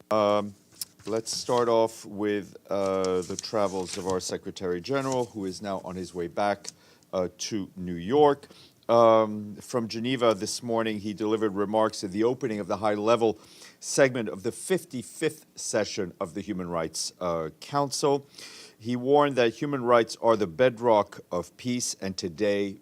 Um, let's start off with the travels of our Secretary General, who is now on his way back to New York. From Geneva this morning, he delivered remarks at the opening of the high-level segment of the 55th session of the Human Rights Council. He warned that human rights are the bedrock of peace, and today,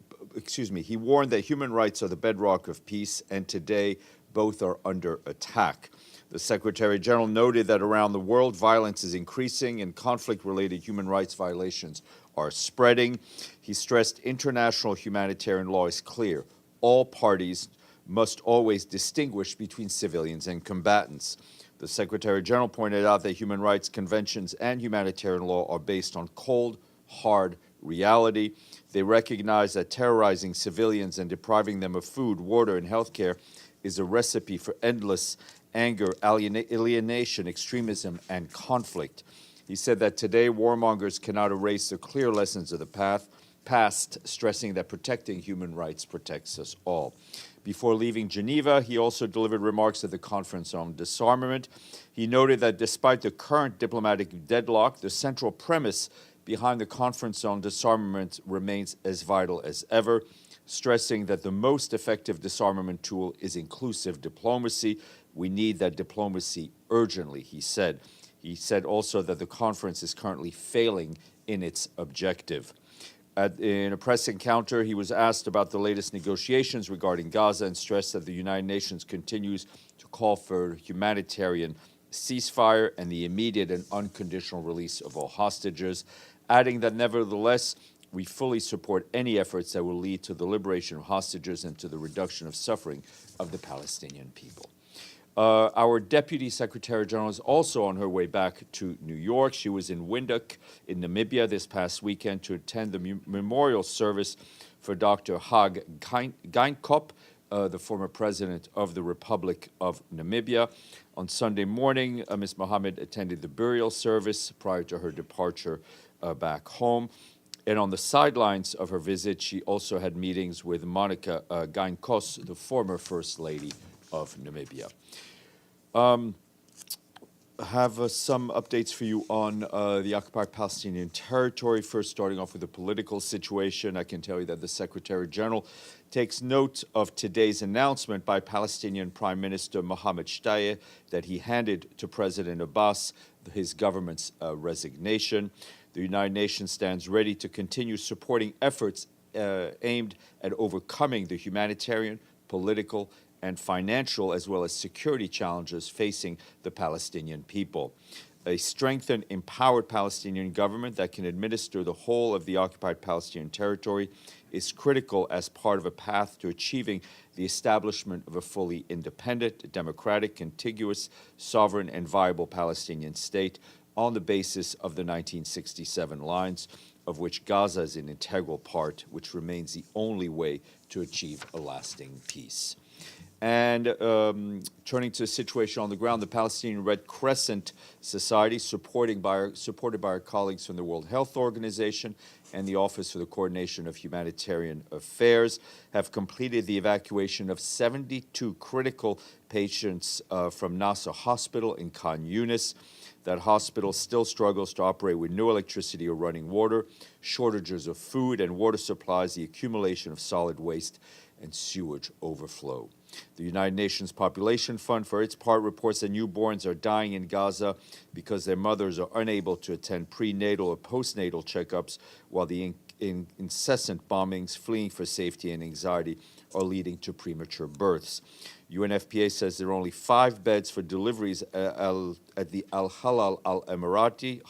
he warned that human rights are the bedrock of peace, and today both are under attack. The Secretary General noted that around the world, violence is increasing and conflict-related human rights violations are spreading. He stressed international humanitarian law is clear. All parties must always distinguish between civilians and combatants. The Secretary General pointed out that human rights conventions and humanitarian law are based on cold, hard reality. They recognize that terrorizing civilians and depriving them of food, water, and health care is a recipe for endless anger, alienation, extremism, and conflict. He said that today warmongers cannot erase the clear lessons of the past, stressing that protecting human rights protects us all. Before leaving Geneva, he also delivered remarks at the Conference on Disarmament. He noted that despite the current diplomatic deadlock, the central premise behind the Conference on Disarmament remains as vital as ever, stressing that the most effective disarmament tool is inclusive diplomacy. We need that diplomacy urgently, he said. He said also that the conference is currently failing in its objective. In a press encounter, he was asked about the latest negotiations regarding Gaza and stressed that the United Nations continues to call for humanitarian ceasefire and the immediate and unconditional release of all hostages, adding that nevertheless, we fully support any efforts that will lead to the liberation of hostages and to the reduction of suffering of the Palestinian people. Our Deputy Secretary General is also on her way back to New York. She was in Windhoek in Namibia this past weekend to attend the memorial service for Dr. Hage Geingob, the former president of the Republic of Namibia. On Sunday morning, Ms. Mohammed attended the burial service prior to her departure back home. And on the sidelines of her visit, she also had meetings with Monica Geinkos, the former First Lady of Namibia. Have some updates for you on the occupied Palestinian territory. First, starting off with the political situation, I can tell you that the Secretary General takes note of today's announcement by Palestinian Prime Minister Mohammed Shtayyeh that he handed to President Abbas his government's resignation. The United Nations stands ready to continue supporting efforts aimed at overcoming the humanitarian, political, and financial as well as security challenges facing the Palestinian people. A strengthened, empowered Palestinian government that can administer the whole of the occupied Palestinian territory is critical as part of a path to achieving the establishment of a fully independent, democratic, contiguous, sovereign, and viable Palestinian state on the basis of the 1967 lines, of which Gaza is an integral part, which remains the only way to achieve a lasting peace. And turning to the situation on the ground, the Palestinian Red Crescent Society, supported by our colleagues from the World Health Organization and the Office for the Coordination of Humanitarian Affairs, have completed the evacuation of 72 critical patients from Nasser Hospital in Khan Yunis. That hospital still struggles to operate with no electricity or running water, shortages of food and water supplies, the accumulation of solid waste, and sewage overflow. The United Nations Population Fund, for its part, reports that newborns are dying in Gaza because their mothers are unable to attend prenatal or postnatal checkups, while the incessant bombings, fleeing for safety, and anxiety are leading to premature births. UNFPA says there are only 5 beds for deliveries at the Al-Halal Al-Emirati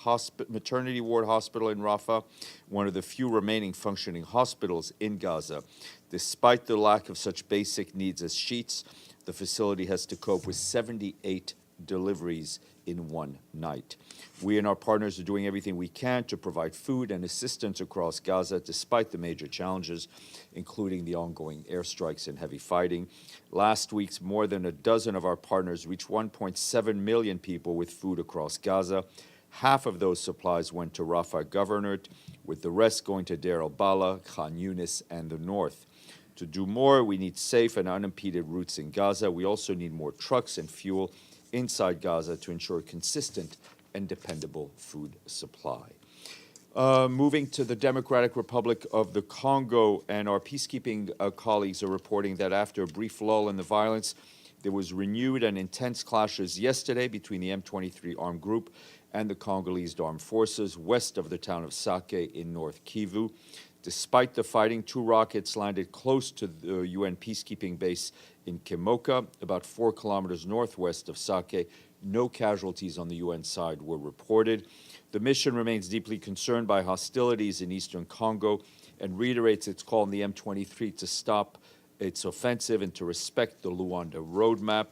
maternity ward hospital in Rafah, one of the few remaining functioning hospitals in Gaza. Despite the lack of such basic needs as sheets, the facility has to cope with 78 deliveries in one night. We and our partners are doing everything we can to provide food and assistance across Gaza, despite the major challenges, including the ongoing airstrikes and heavy fighting. Last week, more than a dozen of our partners reached 1.7 million people with food across Gaza. Half of those supplies went to Rafah Governorate, with the rest going to Deir al-Balah, Khan Yunis, and the north. To do more, we need safe and unimpeded routes in Gaza. We also need more trucks and fuel inside Gaza to ensure consistent and dependable food supply. Moving to the Democratic Republic of the Congo, and our peacekeeping colleagues are reporting that after a brief lull in the violence, there was renewed and intense clashes yesterday between the M23 armed group and the Congolese armed forces west of the town of Sake in North Kivu. Despite the fighting, 2 rockets landed close to the UN peacekeeping base in Kemoka, about 4 kilometers northwest of Sake. No casualties on the UN side were reported. The mission remains deeply concerned by hostilities in eastern Congo and reiterates its call on the M23 to stop its offensive and to respect the Luanda roadmap.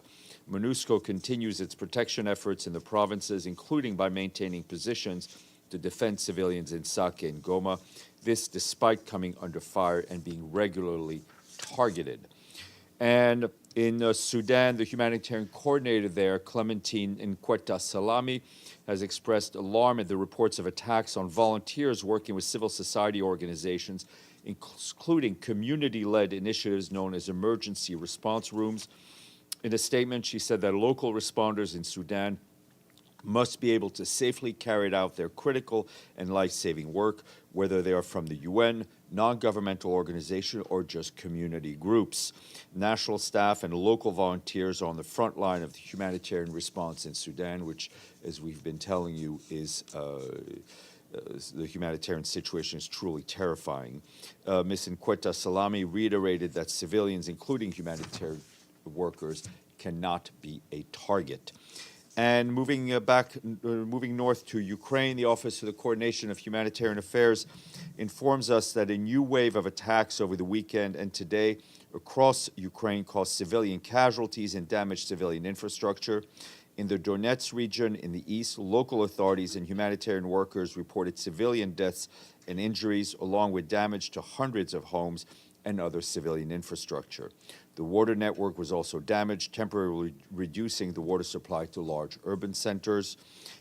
MONUSCO continues its protection efforts in the provinces, including by maintaining positions to defend civilians in Sake and Goma. This despite coming under fire and being regularly targeted. And in Sudan, the humanitarian coordinator there, Clementine Nkweta Salami, has expressed alarm at the reports of attacks on volunteers working with civil society organizations, including community-led initiatives known as emergency response rooms. In a statement, she said that local responders in Sudan must be able to safely carry out their critical and life-saving work, whether they are from the UN, non-governmental organization, or just community groups. National staff and local volunteers are on the front line of the humanitarian response in Sudan, which, as we've been telling you, is the humanitarian situation is truly terrifying. Ms. Nkweta Salami reiterated that civilians, including humanitarian workers, cannot be a target. And moving north to Ukraine, the Office of the Coordination of Humanitarian Affairs informs us that a new wave of attacks over the weekend and today across Ukraine caused civilian casualties and damaged civilian infrastructure. In the Donetsk region in the east, local authorities and humanitarian workers reported civilian deaths and injuries, along with damage to hundreds of homes and other civilian infrastructure. The water network was also damaged, temporarily reducing the water supply to large urban centers.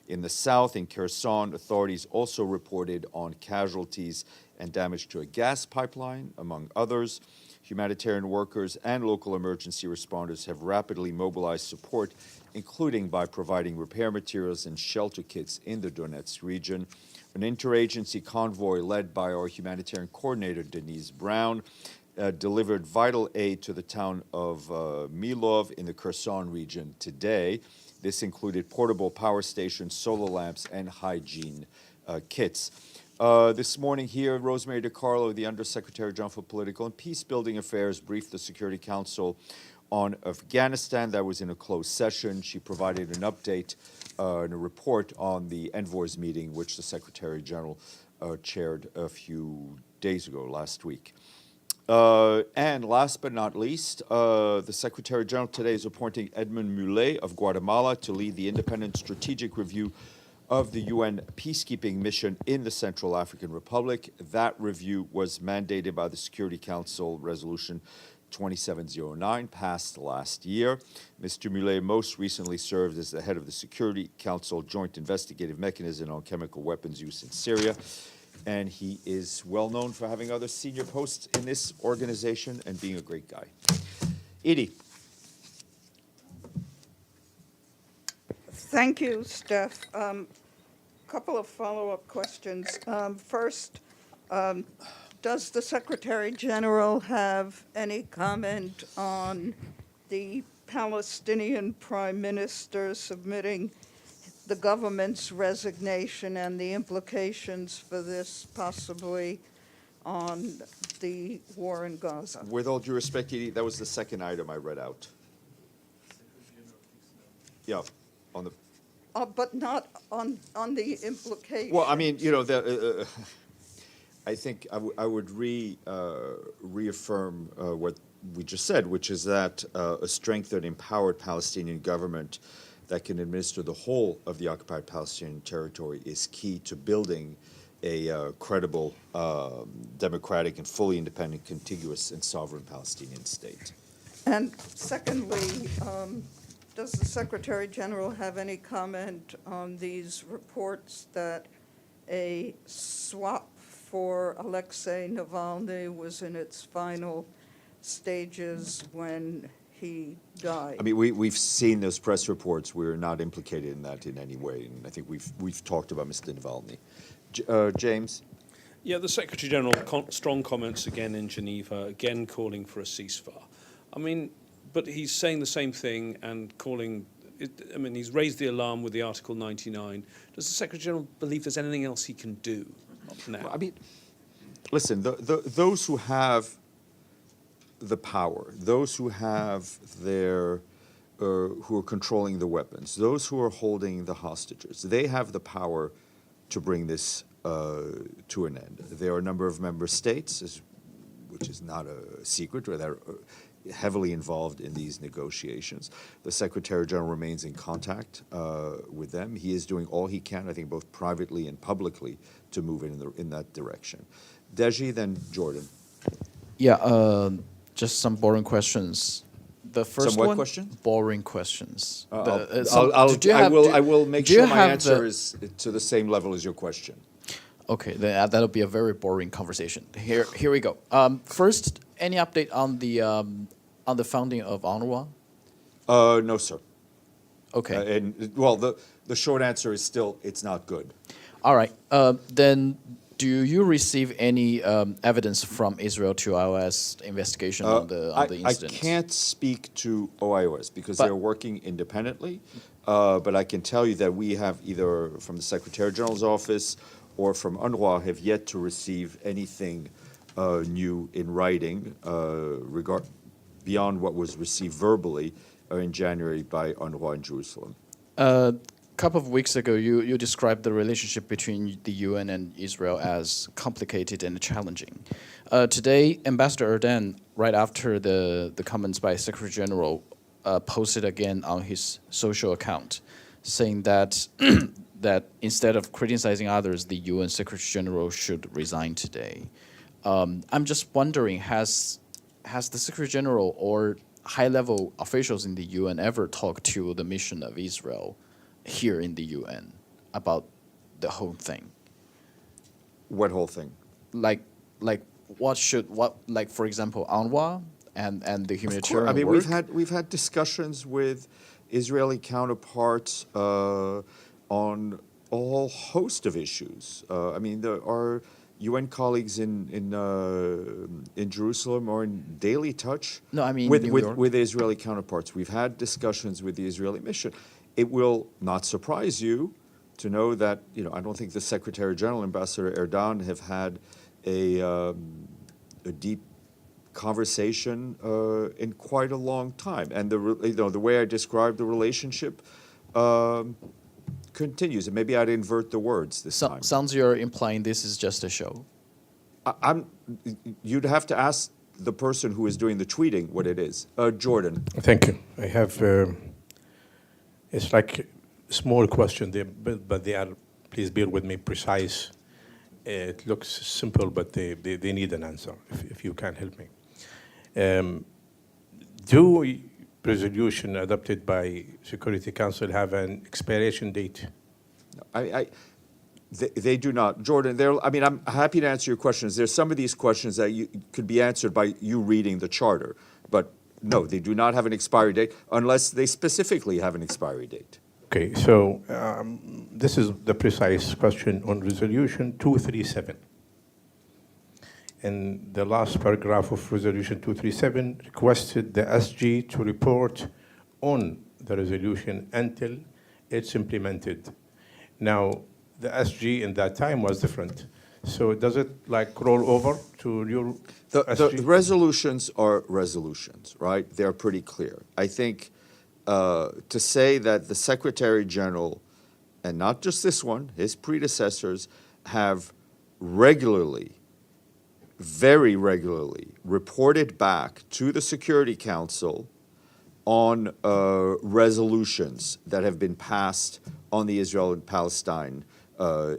In the south, in Kherson, authorities also reported on casualties and damage to a gas pipeline, among others. Humanitarian workers and local emergency responders have rapidly mobilized support, including by providing repair materials and shelter kits in the Donetsk region. An interagency convoy led by our humanitarian coordinator, Denise Brown, delivered vital aid to the town of Milov in the Kherson region today. This included portable power stations, solar lamps, and hygiene kits. This morning here, Rosemary DiCarlo, the Undersecretary General for Political and Peace-Building Affairs, briefed the Security Council on Afghanistan. That was in a closed session. She provided an update and a report on the envoys meeting, which the Secretary General chaired a few days ago, last week. And last but not least, the Secretary General today is appointing Edmund Mullet of Guatemala to lead the independent strategic review of the UN peacekeeping mission in the Central African Republic. That review was mandated by the Security Council Resolution 2709, passed last year. Mr. Mullet most recently served as the head of the Security Council Joint Investigative Mechanism on Chemical Weapons Use in Syria, and he is well known for having other senior posts in this organization and being a great guy. Edie. Thank you, Steph. Couple of follow-up questions. First, does the Secretary General have any comment on the Palestinian Prime Minister submitting the government's resignation and the implications for this possibly on the war in Gaza? With all due respect, Edie, that was the second item I read out. Yeah, on the... But not on the implications. Well, I mean, you know, I think I would reaffirm what we just said, which is that a strengthened, empowered Palestinian government that can administer the whole of the occupied Palestinian territory is key to building a credible, democratic, and fully independent, contiguous, and sovereign Palestinian state. And secondly, does the Secretary General have any comment on these reports that a swap for Alexei Navalny was in its final stages when he died. I mean, we've seen those press reports. We're not implicated in that in any way, and I think we've talked about Mr. Navalny. James? Yeah, the Secretary General, strong comments again in Geneva, again calling for a ceasefire. I mean, but he's saying the same thing and calling, I mean, he's raised the alarm with the Article 99. Does the Secretary General believe there's anything else he can do now? I mean, listen, those who have the power, those who have who are controlling the weapons, those who are holding the hostages, they have the power to bring this to an end. There are a number of member states, which is not a secret, that are heavily involved in these negotiations. The Secretary General remains in contact with them. He is doing all he can, I think, both privately and publicly, to move in that direction. Deji, then Jordan. Yeah, just some boring questions. The first Some what one, questions? boring questions. I will will make sure my answer is to the same level as your question. Okay, that'll be a very boring conversation. Here we go. First, any update on the founding of UNRWA? No, sir. Okay. The short answer is still it's not good. All right. Then, do you receive any evidence from Israel to OIS investigation on the incident? I can't speak to OIS because they're working independently, but I can tell you that we have either from the Secretary General's office or from UNRWA have yet to receive anything new in writing beyond what was received verbally in January by UNRWA in Jerusalem. A couple of weeks ago, you described the relationship between the UN and Israel as complicated and challenging. Today, Ambassador Erdan, right after the comments by Secretary General, posted again on his social account, saying that that instead of criticizing others, the UN Secretary General should resign today. I'm just wondering, has the Secretary General or high-level officials in the UN ever talked to the mission of Israel here in the UN about the whole thing? What whole thing? Like for example, UNRWA and the humanitarian I mean, work? we've had discussions with Israeli counterparts on a whole host of issues. I mean, our UN colleagues in Jerusalem are in daily touch No, I mean New York. with Israeli counterparts. We've had discussions with the Israeli mission. It will not surprise you to know that, I don't think the Secretary General, Ambassador Erdan, have had a deep conversation in quite a long time. And the way I described the relationship continues. And maybe I'd invert the words this time. Sounds you're implying this is just a show. You'd have to ask the person who is doing the tweeting what it is. Jordan. Thank you. I have, it's like a small question, but they are, please bear with me, precise. It looks simple, but they need an answer, if you can help me. Do resolution adopted by Security Council have an expiration date? They do not. Jordan, I'm happy to answer your questions. There's some of these questions that could be answered by you reading the charter. But no, they do not have an expiry date unless they specifically have an expiry date. Okay, so this is the precise question on Resolution 237. And the last paragraph of Resolution 237 requested the SG to report on the resolution until it's implemented. Now, the SG in that time was different. So does it roll over to your SG? The resolutions are resolutions, right? They're pretty clear. I think to say that the Secretary General, and not just this one, his predecessors, have regularly, very regularly, reported back to the Security Council on resolutions that have been passed on the Israel and Palestine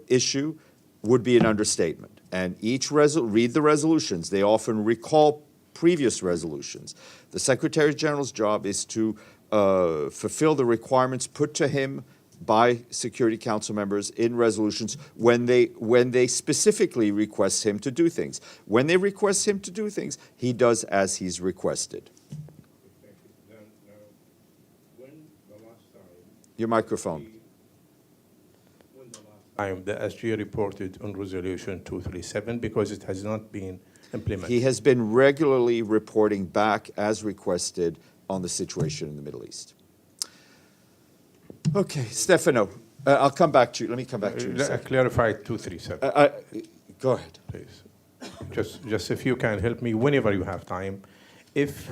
issue would be an understatement. And read the resolutions. They often recall previous resolutions. The Secretary General's job is to fulfill the requirements put to him by Security Council members in resolutions when they specifically request him to do things. When they request him to do things, he does as he's requested. Thank you. Your microphone. The SG reported on Resolution 237 because it has not been implemented. He has been regularly reporting back as requested on the situation in the Middle East. Okay, Stefano, I'll come back to you. Let me come back to you in a second. Clarify 237, Go ahead. please. Just if you can help me whenever you have time, if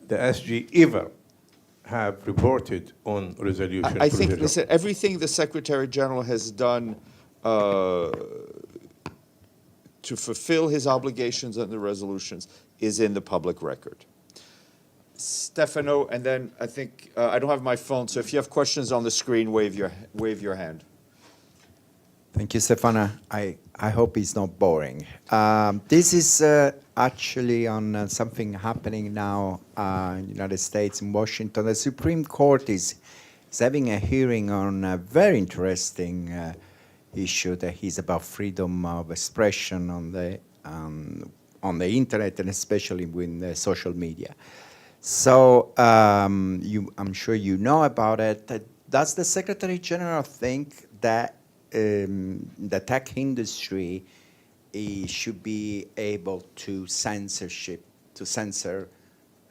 the SG ever have reported on resolution. I think, listen, everything the Secretary General has done to fulfill his obligations under the resolutions is in the public record. Stefano, and then I think, I don't have my phone, so if you have questions on the screen, wave your hand. Thank you, Stéphane. I hope it's not boring. This is actually on something happening now in the United States, in Washington. The Supreme Court is having a hearing on a very interesting issue that is about freedom of expression on the internet, and especially with social media. So I'm sure you know about it. Does the Secretary General think that the tech industry should be able to censor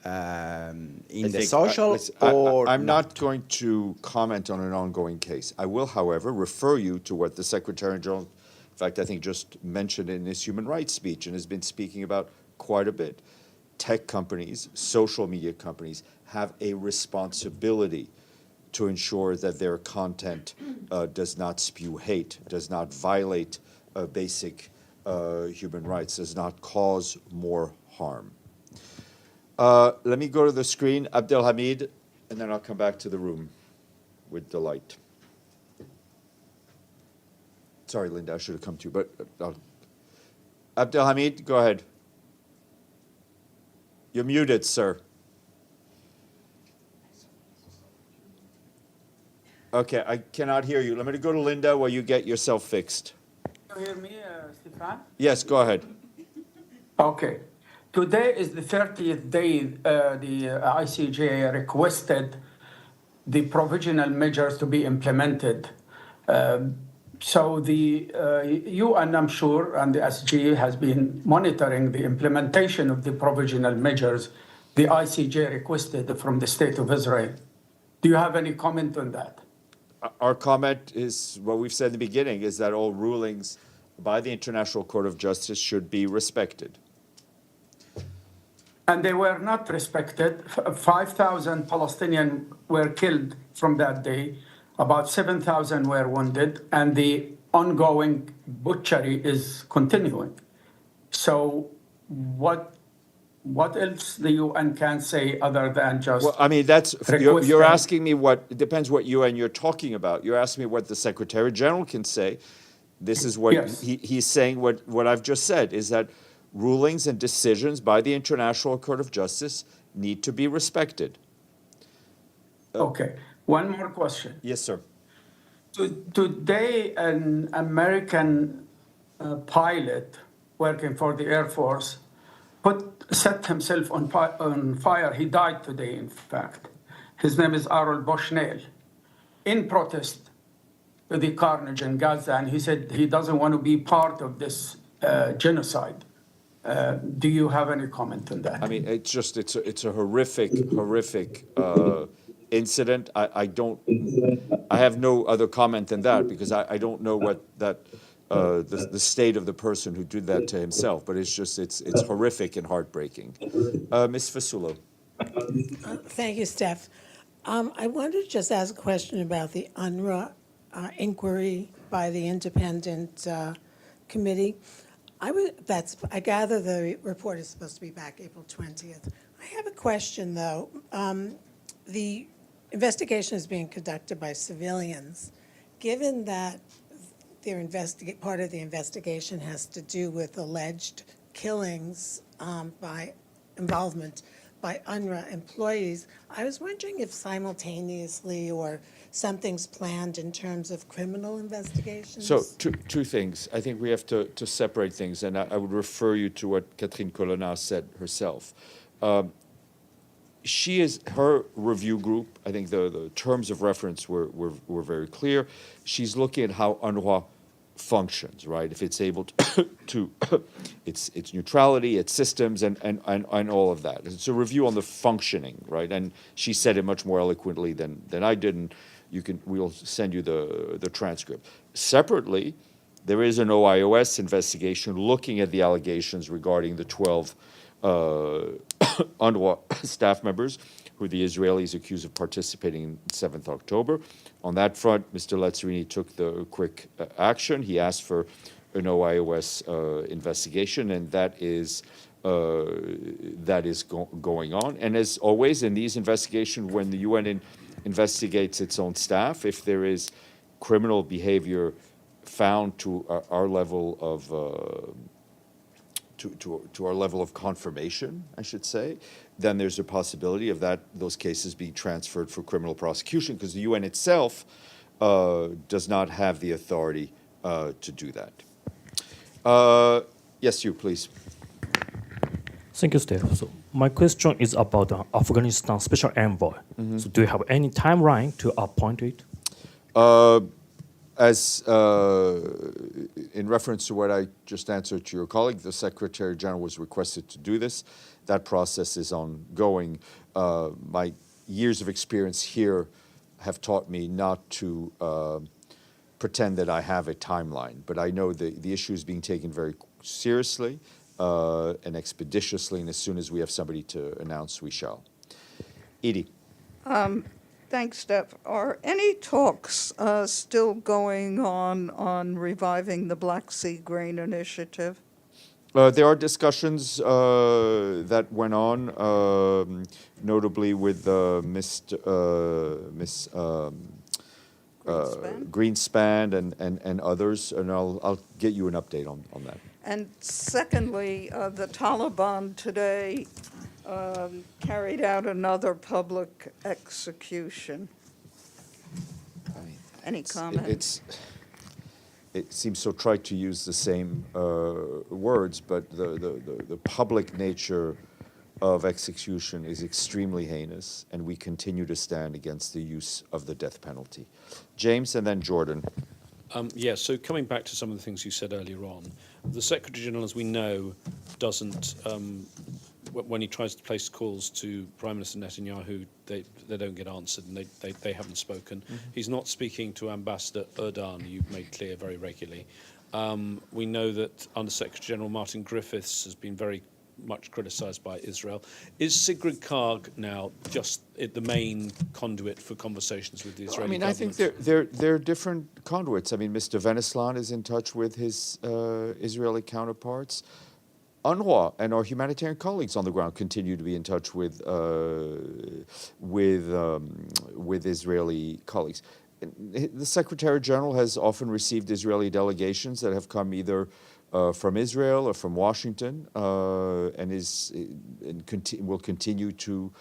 in the social or I'm not going to comment on an ongoing case. I will, however, refer you to what the Secretary General, in fact, I think just mentioned in his human rights speech and has been speaking about quite a bit. Tech companies, social media companies have a responsibility to ensure that their content does not spew hate, does not violate basic human rights, does not cause more harm. Let me go to the screen, Abdelhamid, and then I'll come back to the room with delight. Sorry, Linda, I should have come to you, but Abdelhamid, go ahead. You're muted, sir. Okay, I cannot hear you. Let me go to Linda while you get yourself fixed. Can you hear me, Stéphane? Yes, go ahead. Okay. Today is the 30th day the ICJ requested the provisional measures to be implemented. So the UN, I'm sure, and the SG has been monitoring the implementation of the provisional measures the ICJ requested from the State of Israel. Do you have any comment on that? Our comment is what we've said in the beginning, is that all rulings by the International Court of Justice should be respected. And they were not respected. 5,000 Palestinians were killed from that day. About 7,000 were wounded, and the ongoing butchery is continuing. So what else the UN can say other than just... Well, I mean, you're asking me what, it depends what UN you're talking about. You're asking me what the Secretary General can say. This is what Yes. he's saying, what I've just said, is that rulings and decisions by the International Court of Justice need to be respected. Okay. One more question. Yes, sir. Today, an American pilot working for the Air Force set himself on fire. He died today, in fact. His name is Arul Bushnell, in protest to the carnage in Gaza, and he said he doesn't want to be part of this genocide. Do you have any comment on that? I mean, it's a horrific incident. I have no other comment than that, because I don't know what the state of the person who did that to himself, but it's horrific and heartbreaking. Ms. Fasulo. Thank you, Steph. I wanted to just ask a question about the UNRWA inquiry by the independent committee. I gather the report is supposed to be back April 20th. I have a question, though. The investigation is being conducted by civilians. Given that part of the investigation has to do with alleged killings by involvement by UNRWA employees, I was wondering if simultaneously or something's planned in terms of criminal investigations? So two things. I think we have to separate things, and I would refer you to what Catherine Colonna said herself. she is, her review group, I think the terms of reference were very clear. She's looking at how UNRWA functions, right? If it's able to its neutrality, its systems, and all of that. It's a review on the functioning, right? And she said it much more eloquently than I did, and we'll send you the transcript. Separately, there is an OIOS investigation looking at the allegations regarding the 12 UNRWA staff members who the Israelis accused of participating in 7th October. On that front, Mr. Lazzarini took the quick action. He asked for an OIOS investigation, and that is going on. And as always in these investigations, when the UN investigates its own staff, if there is criminal behavior found to our level of to our level of confirmation, I should say, then there's a possibility of those cases being transferred for criminal prosecution, because the UN itself does not have the authority to do that. Yes, you, please. Thank you, Steph. So my question is about the Afghanistan Special Envoy. So do you have any timeline to appoint it? As in reference to what I just answered to your colleague, the Secretary General was requested to do this. That process is ongoing. My years of experience here have taught me not to pretend that I have a timeline, but I know the issue is being taken very seriously and expeditiously, and as soon as we have somebody to announce, we shall. Edie. Thanks, Steph. Are any talks still going on reviving the Black Sea Grain Initiative? There are discussions that went on, notably with Miss Greenspan and others, and I'll get you an update on that. And secondly, the Taliban today carried out another public execution. Any comment? It seems so trite to use the same words, but the public nature of execution is extremely heinous, and we continue to stand against the use of the death penalty. James, and then Jordan. So coming back to some of the things you said earlier on, the Secretary General, as we know, doesn't, when he tries to place calls to Prime Minister Netanyahu, they don't get answered, and they haven't spoken. Mm-hmm. He's not speaking to Ambassador Erdan, you've made clear very regularly. We know that Under Secretary General Martin Griffiths has been very much criticised by Israel. Is Sigrid Kaag now just the main conduit for conversations with the Israeli government? I think they're different conduits. I mean, Mr. Veneslan is in touch with his Israeli counterparts. UNRWA and our humanitarian colleagues on the ground continue to be in touch with Israeli colleagues. The Secretary General has often received Israeli delegations that have come either from Israel or from Washington, and will continue to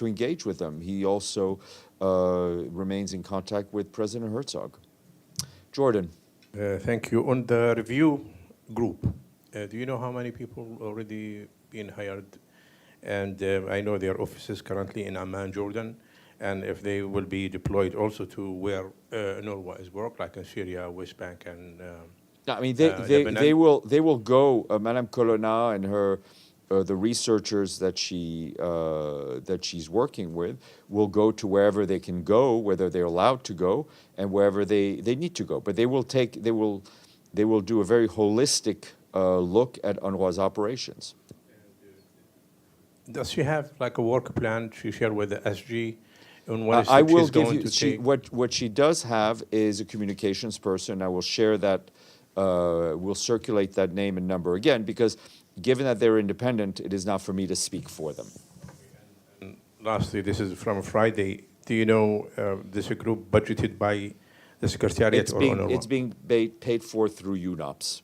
engage with them. He also remains in contact with President Herzog. Jordan. Thank you. On the review group, do you know how many people already been hired? And I know their offices currently in Amman, Jordan, and if they will be deployed also to where UNRWA is work, like in Syria, West Bank, and I mean, they will go. Madame Colonna and her the researchers that she's working with will go to wherever they can go, whether they're allowed to go, and wherever they need to go. But they will do a very holistic look at UNRWA's operations. Does she have like a work plan to share with the SG? On what I will give you. What she does have is a communications person. I will share that. We'll circulate that name and number again, because given that they're independent, it is not for me to speak for them. And lastly, this is from Friday. Do you know this group budgeted by the Secretariat or UNRWA? It's being paid for through UNOPS.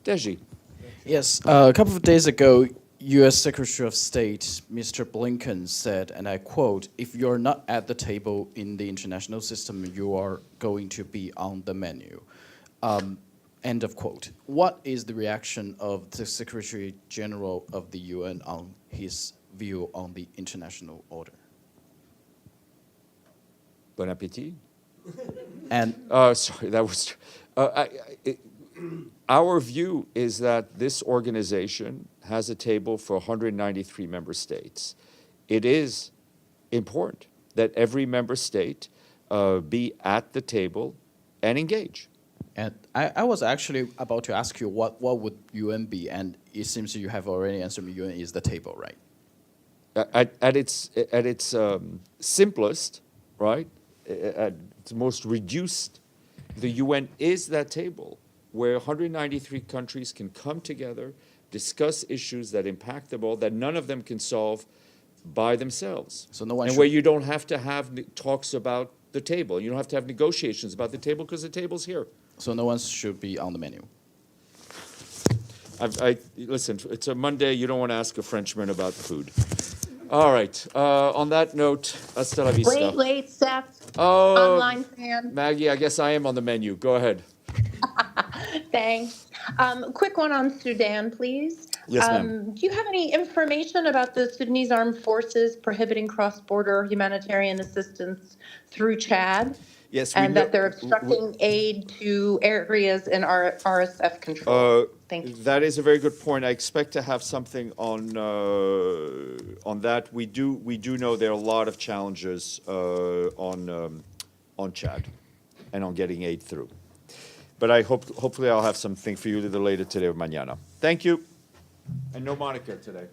Deji. Yes, a couple of days ago, U.S. Secretary of State Mr. Blinken said, and I quote, "If you're not at the table in the international system, you are going to be on the menu." End of quote. What is the reaction of the Secretary General of the UN on his view on the international order? Bon appétit. And Sorry, that was. Our view is that this organization has a table for 193 member states. It is important that every member state be at the table and engage. And I was actually about to ask you what would UN be, and it seems you have already answered me. UN is the table, right? At its simplest, right, at its most reduced, the UN is that table where 193 countries can come together, discuss issues that impact them all, that none of them can solve by themselves. So no one and should- where you don't have to have talks about the table. You don't have to have negotiations about the table because the table's here. So no one should be on the menu. Listen, it's a Monday. You don't want to ask a Frenchman about food. All right. On that note, hasta la vista. Wait, Seth. Oh, Online fan. Maggie, I guess I am on the menu. Go ahead. Thanks. Quick one on Sudan, please. Yes, ma'am. Do you have any information about the Sudanese armed forces prohibiting cross-border humanitarian assistance through Chad? Yes, we And know- that they're obstructing aid to areas in RSF control? Thank you. That is a very good point. I expect to have something on that. We do know there are a lot of challenges on Chad and on getting aid through. But hopefully I'll have something for you either later today or mañana. Thank you. And no Monica today.